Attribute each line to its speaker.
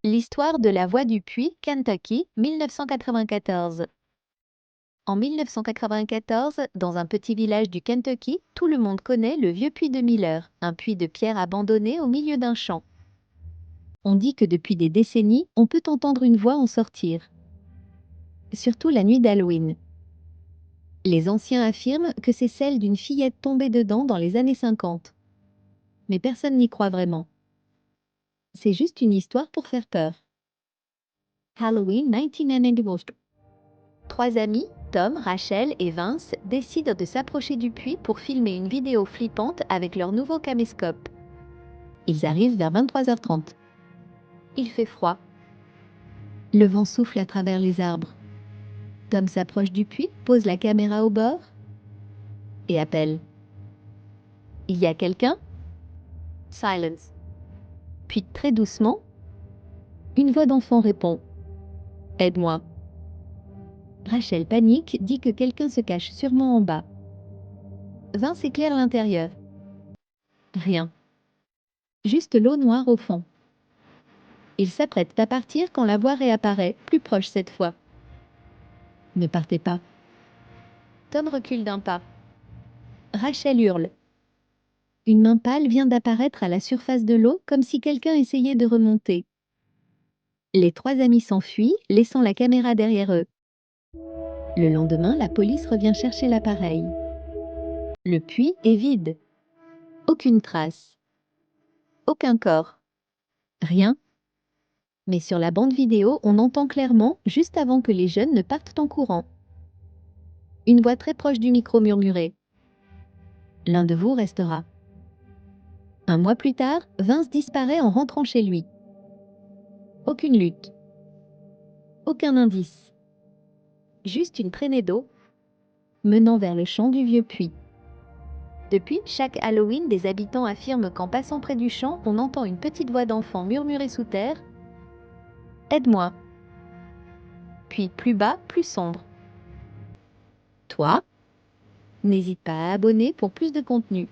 Speaker 1: L'histoire de la voie du puits, Kentucky, 1994. En 1994, dans un petit village du Kentucky, tout le monde connaît le vieux puits de Miller, un puits de pierre abandonné au milieu d'un champ. On dit que depuis des décennies, on peut entendre une voix en sortir. Surtout la nuit d'Halloween. Les anciens affirment que c'est celle d'une fillette tombée dedans dans les années 50. Mais personne n'y croit vraiment. C'est juste une histoire pour faire peur. Halloween 1994. Trois amis, Tom, Rachel et Vince, décident de s'approcher du puits pour filmer une vidéo flippante avec leur nouveau caméscope. Ils arrivent vers 23h30. Il fait froid. Le vent souffle à travers les arbres. Tom s'approche du puits, pose la caméra au bord et appelle. Il y a quelqu'un? Silence. Puis très doucement, une voix d'enfant répond. Aide-moi. Rachel panique, dit que quelqu'un se cache sûrement en bas. Vince éclaire l'intérieur. Rien. Juste l'eau noire au fond. Il s'apprête à partir quand la voix réapparaît, plus proche cette fois. Ne partez pas. Tom recule d'un pas. Rachel hurle. Une main pâle vient d'apparaître à la surface de l'eau, comme si quelqu'un essayait de remonter. Les trois amis s'enfuient, laissant la caméra derrière eux. Le lendemain, la police revient chercher l'appareil. Le puits est vide. Aucune trace. Aucun corps. Rien. Mais sur la bande vidéo, on entend clairement, juste avant que les jeunes ne partent en courant. Une voix très proche du micro murmurait. L'un de vous restera. Un mois plus tard, Vince disparaît en rentrant chez lui. Aucune lutte. Aucun indice. Juste une traînée d'eau menant vers le champ du vieux puits. Depuis, chaque Halloween, des habitants affirment qu'en passant près du champ, on entend une petite voix d'enfant murmurer sous terre « Aide-moi ». Puis plus bas, plus sombre. Toi, n'hésite pas à abonner pour plus de contenu.